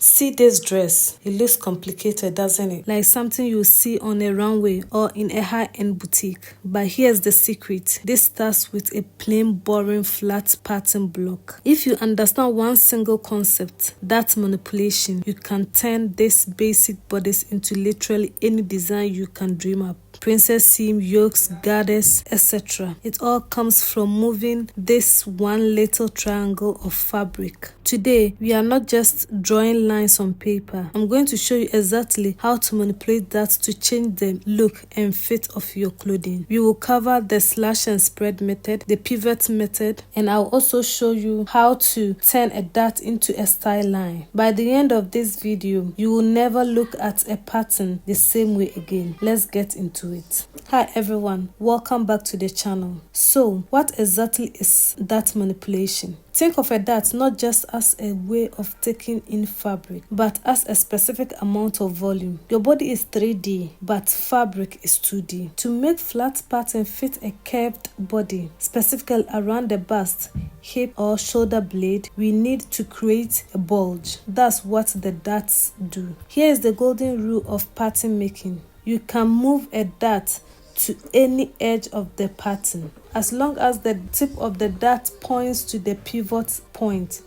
See this dress. It looks complicated, doesn't it? Like something you see on a runway or in a high-end boutique. But here's the secret. This starts with a plain, boring, flat pattern block. If you understand one single concept, that manipulation, you can turn this basic bodice into literally any design you can dream up. Princess seam, yokes, garters, etc. It all comes from moving this one little triangle of fabric. Today, we are not just drawing lines on paper. I'm going to show you exactly how to manipulate that to change the look and fit of your clothing. We will cover the slash and spread method, the pivot method, and I'll also show you how to turn a dart into a style line. By the end of this video, you will never look at a pattern the same way again. Let's get into it. Hi everyone, welcome back to the channel. So, what exactly is dart manipulation? Think of a dart not just as a way of taking in fabric, but as a specific amount of volume. Your body is 3D, but fabric is 2D. To make flat pattern fit a curved body, specifically around the bust, hip or shoulder blade, we need to create a bulge. That's what the darts do. Here is the golden rule of pattern making. You can move a dart to any edge of the pattern as long as the tip of the dart points to the pivot point,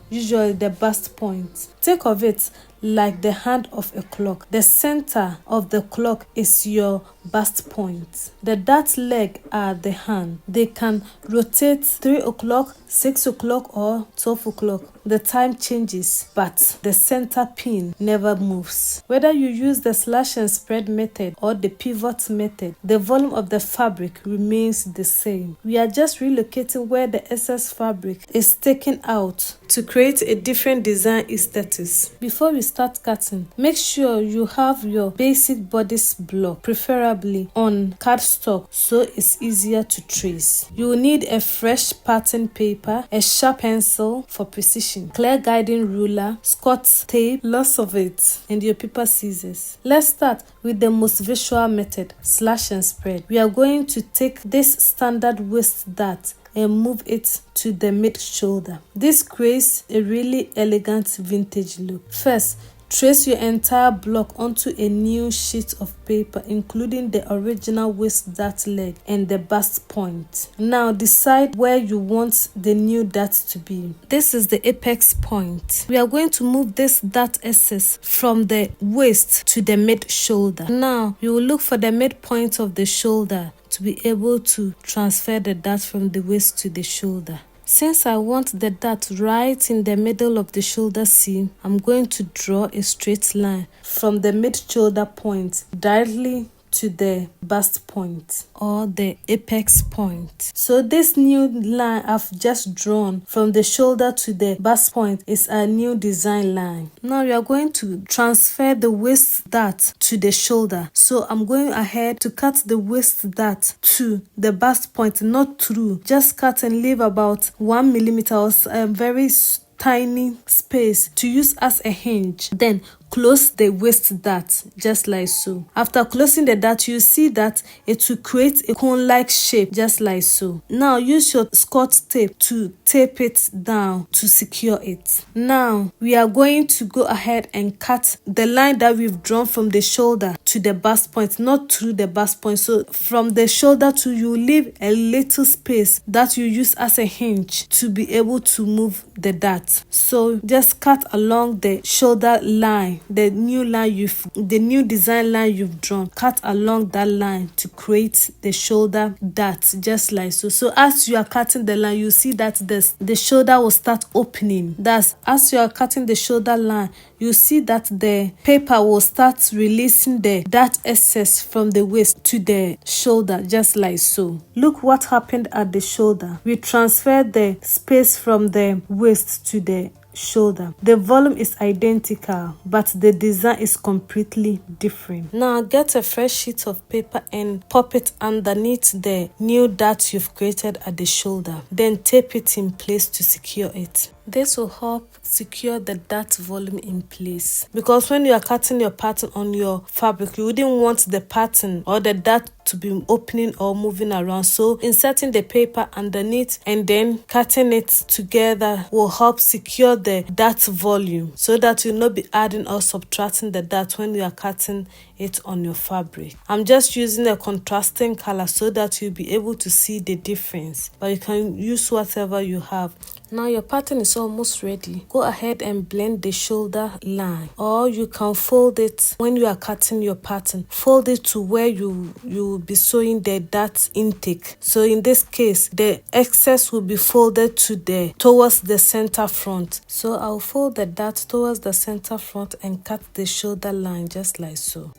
usually the bust point. Think of it like the hand of a clock. The center of the clock is your bust point. The dart leg are the hand. They can rotate 3 o'clock, 6 o'clock or 12 o'clock. The time changes, but the center pin never moves. Whether you use the slash and spread method or the pivot method, the volume of the fabric remains the same. We are just relocating where the excess fabric is taken out to create a different design aesthetics. Before we start cutting, make sure you have your basic bodice block, preferably on cardstock so it's easier to trace. You will need a fresh pattern paper, a sharp pencil for precision, clear guiding ruler, Scotch tape, lots of it, and your paper scissors. Let's start with the most visual method, slash and spread. We are going to take this standard waist dart and move it to the mid-shoulder. This creates a really elegant vintage look. First, trace your entire block onto a new sheet of paper, including the original waist dart leg and the bust point. Now decide where you want the new dart to be. This is the apex point. We are going to move this dart excess from the waist to the mid-shoulder. Now, you will look for the midpoint of the shoulder to be able to transfer the dart from the waist to the shoulder. Since I want the dart right in the middle of the shoulder seam, I'm going to draw a straight line from the mid-shoulder point directly to the bust point or the apex point. So this new line I've just drawn from the shoulder to the bust point is a new design line. Now we are going to transfer the waist dart to the shoulder. So I'm going ahead to cut the waist dart to the bust point, not through. Just cut and leave about 1 millimeter or a very tiny space to use as a hinge. Then close the waist dart just like so. After closing the dart, you see that it will create a cone-like shape just like so. Now use your Scotch tape to tape it down to secure it. Now we are going to go ahead and cut the line that we've drawn from the shoulder to the bust point, not through the bust point. So from the shoulder to, you leave a little space that you use as a hinge to be able to move the dart. So just cut along the shoulder line, the new design line you've drawn. Cut along that line to create the shoulder dart just like so. So as you are cutting the line, you see that the shoulder will start opening. That's as you are cutting the shoulder line, you see that the paper will start releasing the dart excess from the waist to the shoulder just like so. Look what happened at the shoulder. We transferred the space from the waist to the shoulder. The volume is identical, but the design is completely different. Now get a fresh sheet of paper and pop it underneath the new dart you've created at the shoulder. Then tape it in place to secure it. This will help secure the dart volume in place, because when you are cutting your pattern on your fabric, you wouldn't want the pattern or the dart to be opening or moving around. So inserting the paper underneath and then cutting it together will help secure the dart volume, so that you'll not be adding or subtracting the dart when you are cutting it on your fabric. I'm just using a contrasting color so that you'll be able to see the difference, but you can use whatever you have. Now your pattern is almost ready. Go ahead and blend the shoulder line, or you can fold it when you are cutting your pattern. Fold it to where you will be sewing the dart intake. So in this case, the excess will be folded towards the center front. So I'll fold the dart towards the center front and cut the shoulder line just like so.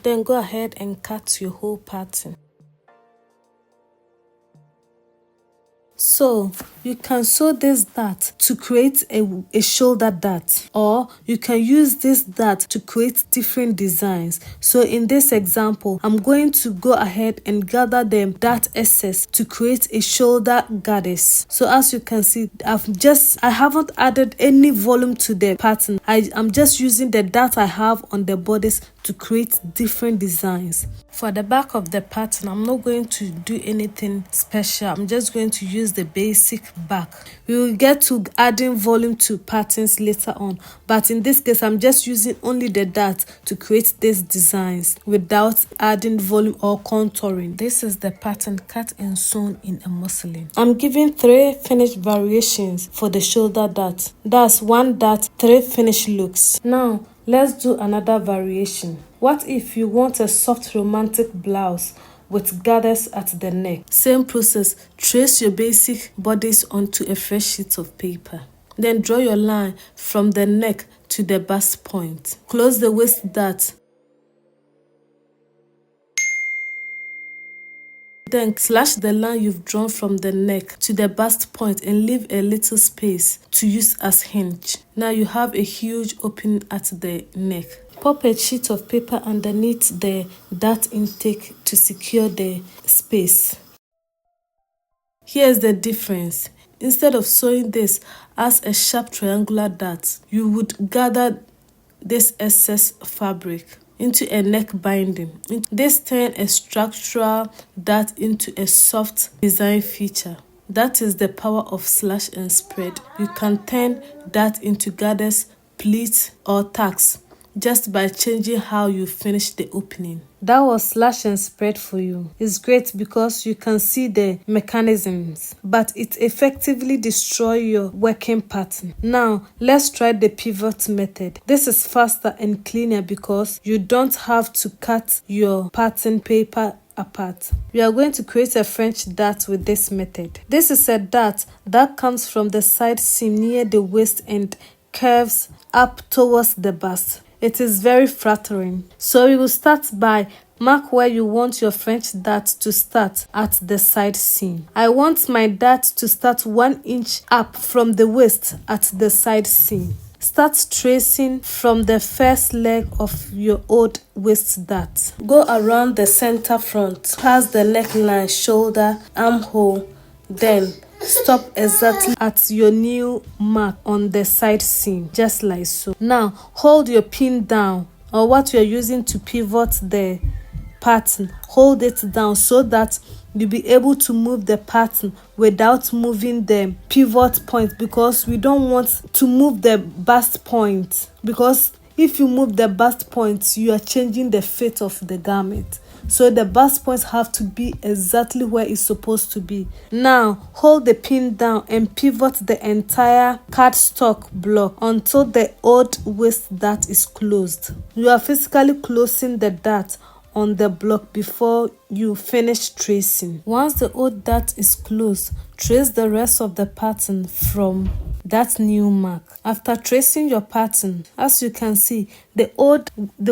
Then go ahead and cut your whole pattern. So you can sew this dart to create a shoulder dart, or you can use this dart to create different designs. So in this example, I'm going to go ahead and gather the dart excess to create a shoulder goddess. So as you can see, I haven't added any volume to the pattern. I'm just using the dart I have on the bodice to create different designs. For the back of the pattern, I'm not going to do anything special. I'm just going to use the basic back. We will get to adding volume to patterns later on, but in this case, I'm just using only the dart to create these designs without adding volume or contouring. This is the pattern cut and sewn in a muslin. I'm giving 3 finished variations for the shoulder dart. That's 1 dart, 3 finished looks. Now, let's do another variation. What if you want a soft romantic blouse with gathers at the neck? Same process. Trace your basic bodice onto a fresh sheet of paper. Then draw your line from the neck to the bust point. Close the waist dart. Then slash the line you've drawn from the neck to the bust point and leave a little space to use as hinge. Now you have a huge opening at the neck. Pop a sheet of paper underneath the dart intake to secure the space. Here's the difference. Instead of sewing this as a sharp triangular dart, you would gather this excess fabric into a neck binding. This turns a structural dart into a soft design feature. That is the power of slash and spread. You can turn that into gathers, pleats, or tacks just by changing how you finish the opening. That was slash and spread for you. It's great because you can see the mechanisms, but it effectively destroys your working pattern. Now, let's try the pivot method. This is faster and cleaner because you don't have to cut your pattern paper apart. We are going to create a French dart with this method. This is a dart that comes from the side seam near the waist and curves up towards the bust. It is very flattering. So you will start by mark where you want your French dart to start at the side seam. I want my dart to start 1 inch up from the waist at the side seam. Start tracing from the first leg of your old waist dart. Go around the center front, past the neckline, shoulder, armhole, then stop exactly at your new mark on the side seam, just like so. Now, hold your pin down, or what you're using to pivot the pattern. Hold it down so that you'll be able to move the pattern without moving the pivot point, because we don't want to move the bust point, because if you move the bust point, you are changing the fit of the garment. So the bust points have to be exactly where it's supposed to be. Now, hold the pin down and pivot the entire cardstock block until the old waist dart is closed. You are physically closing the dart on the block before you finish tracing. Once the old dart is closed, trace the rest of the pattern from that new mark. After tracing your pattern, as you can see, the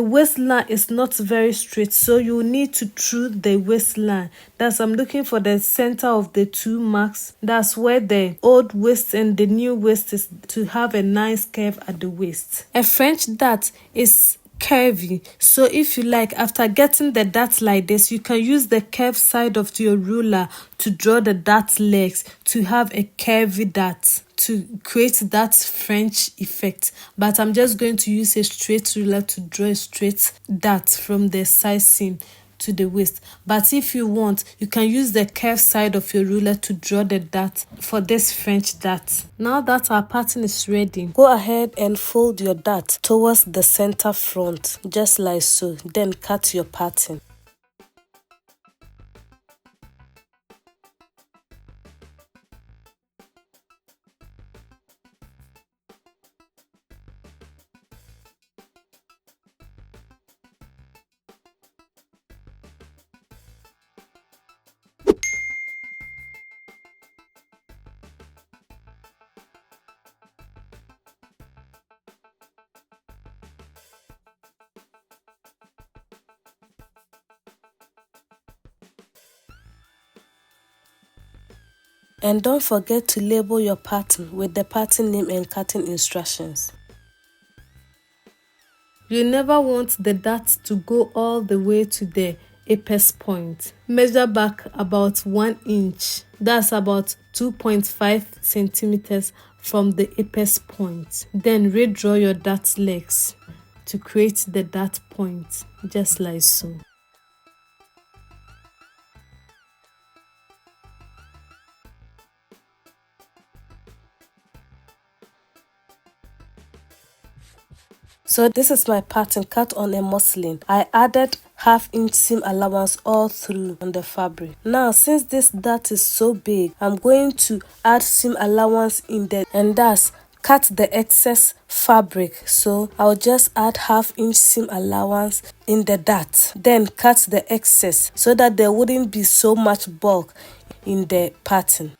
waistline is not very straight, so you need to true the waistline. That's I'm looking for the center of the 2 marks. That's where the old waist and the new waist is, to have a nice curve at the waist. A French dart is curvy. So if you like, after getting the dart like this, you can use the curved side of your ruler to draw the dart legs to have a curvy dart to create that French effect. But I'm just going to use a straight ruler to draw a straight dart from the side seam to the waist. But if you want, you can use the curved side of your ruler to draw the dart for this French dart. Now that our pattern is ready, go ahead and fold your dart towards the center front, just like so. Then cut your pattern. And don't forget to label your pattern with the pattern name and cutting instructions. You never want the dart to go all the way to the apex point. Measure back about 1 inch. That's about 2.5 centimeters from the apex point. Then redraw your dart legs to create the dart point, just like so. So this is my pattern cut on a muslin. I added 1/2 inch seam allowance all through on the fabric. Now since this dart is so big, I'm going to add seam allowance in there, and thus cut the excess fabric. So I'll just add 1/2 inch seam allowance in the dart, then cut the excess so that there wouldn't be so much bulk in the pattern.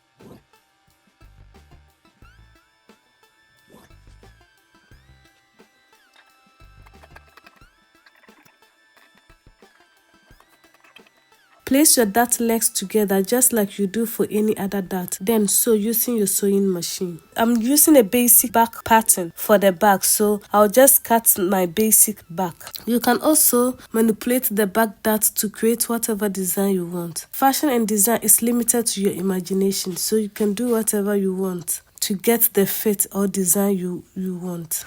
Place your dart legs together just like you do for any other dart, then sew using your sewing machine. I'm using a basic back pattern for the back, so I'll just cut my basic back. You can also manipulate the back dart to create whatever design you want. Fashion and design is limited to your imagination, so you can do whatever you want to get the fit or design you want.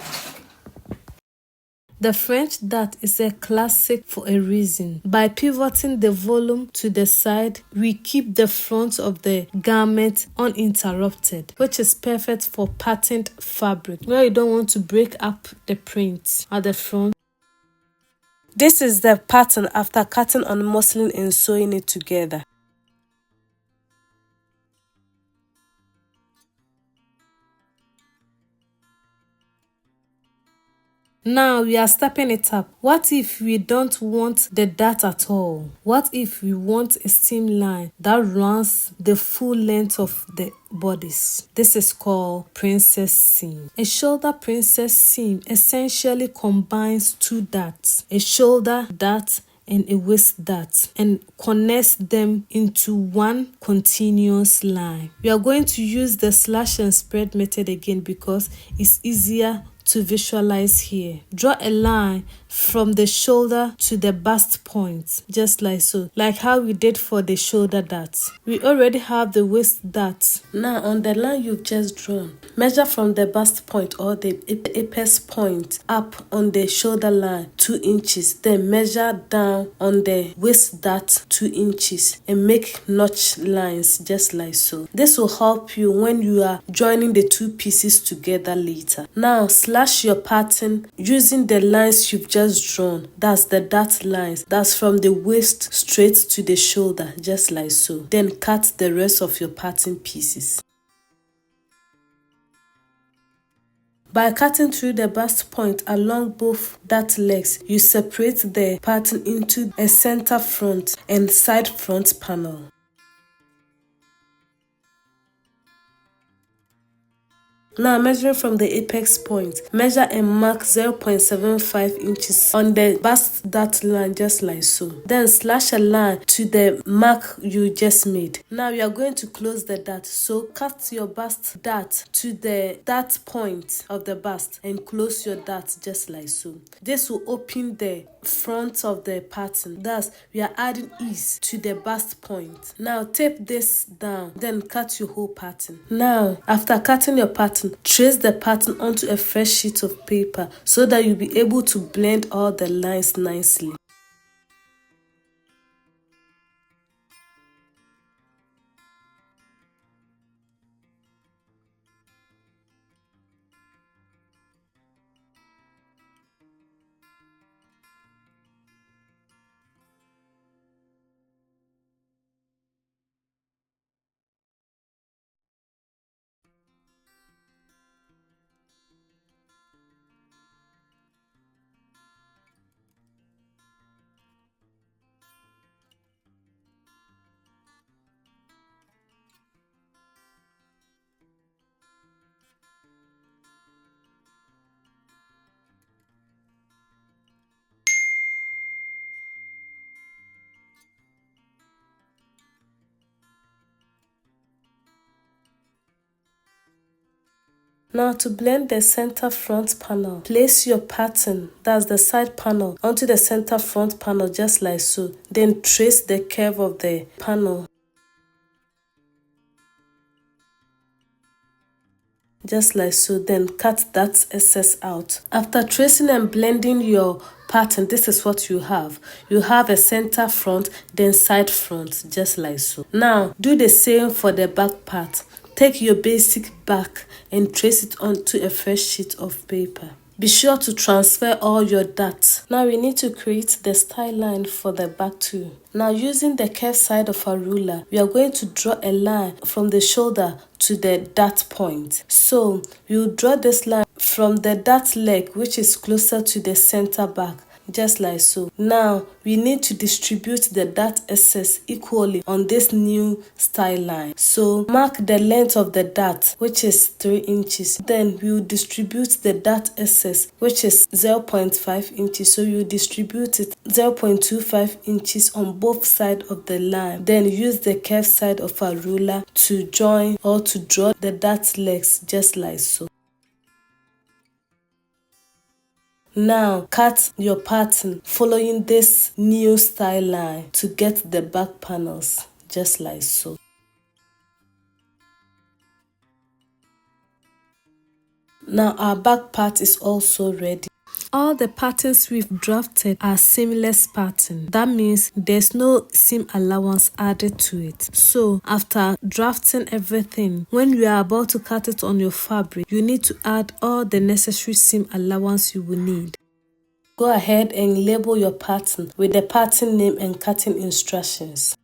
The French dart is a classic for a reason. By pivoting the volume to the side, we keep the front of the garment uninterrupted, which is perfect for patterned fabric where you don't want to break up the print at the front. This is the pattern after cutting on muslin and sewing it together. Now we are stepping it up. What if we don't want the dart at all? What if we want a seam line that runs the full length of the bodice? This is called princess seam. A shoulder princess seam essentially combines 2 darts, a shoulder dart and a waist dart, and connects them into one continuous line. We are going to use the slash and spread method again because it's easier to visualize here. Draw a line from the shoulder to the bust point, just like so, like how we did for the shoulder dart. We already have the waist dart. Now on the line you've just drawn, measure from the bust point or the apex point up on the shoulder line 2 inches, then measure down on the waist dart 2 inches and make notch lines just like so. This will help you when you are joining the 2 pieces together later. Now slash your pattern using the lines you've just drawn. That's the dart lines. That's from the waist straight to the shoulder, just like so. Then cut the rest of your pattern pieces. By cutting through the bust point along both dart legs, you separate the pattern into a center front and side front panel. Now measuring from the apex point, measure and mark 0.75 inches on the bust dart line just like so. Then slash a line to the mark you just made. Now you are going to close the dart, so cut your bust dart to the dart point of the bust and close your dart just like so. This will open the front of the pattern. Thus we are adding ease to the bust point. Now tape this down, then cut your whole pattern. Now after cutting your pattern, trace the pattern onto a fresh sheet of paper so that you'll be able to blend all the lines nicely. Now to blend the center front panel, place your pattern, that's the side panel, onto the center front panel just like so. Then trace the curve of the panel just like so. Then cut that excess out. After tracing and blending your pattern, this is what you have. You have a center front, then side front, just like so. Now do the same for the back part. Take your basic back and trace it onto a fresh sheet of paper. Be sure to transfer all your darts. Now we need to create the style line for the back too. Now using the curved side of our ruler, we are going to draw a line from the shoulder to the dart point. So we will draw this line from the dart leg, which is closer to the center back, just like so. Now we need to distribute the dart excess equally on this new style line. So mark the length of the dart, which is 3 inches. Then we will distribute the dart excess, which is 0.5 inches. So you distribute it 0.25 inches on both sides of the line. Then use the curved side of our ruler to join or to draw the dart legs just like so. Now cut your pattern following this new style line to get the back panels just like so. Now our back part is also ready. All the patterns we've drafted are seamless pattern. That means there's no seam allowance added to it. So after drafting everything, when you are about to cut it on your fabric, you need to add all the necessary seam allowance you will need. Go ahead and label your pattern with the pattern name and cutting instructions.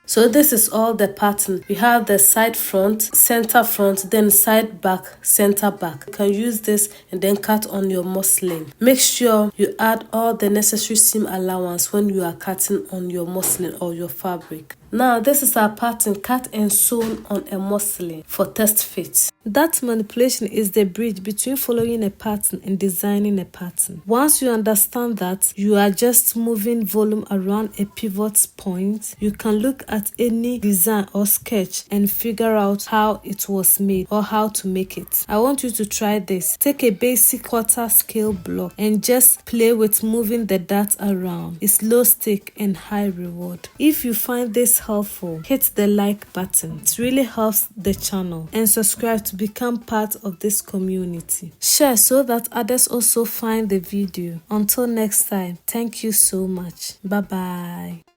So this is all the pattern. We have the side front, center front, then side back, center back. You can use this and then cut on your muslin. Make sure you add all the necessary seam allowance when you are cutting on your muslin or your fabric. Now this is our pattern cut and sewn on a muslin for test fit. That manipulation is the bridge between following a pattern and designing a pattern. Once you understand that you are just moving volume around a pivot point, you can look at any design or sketch and figure out how it was made or how to make it. I want you to try this. Take a basic quarter scale block and just play with moving the dart around. It's low stake and high reward. If you find this helpful, hit the like button. It really helps the channel, and subscribe to become part of this community. Share so that others also find the video. Until next time, thank you so much. Bye bye.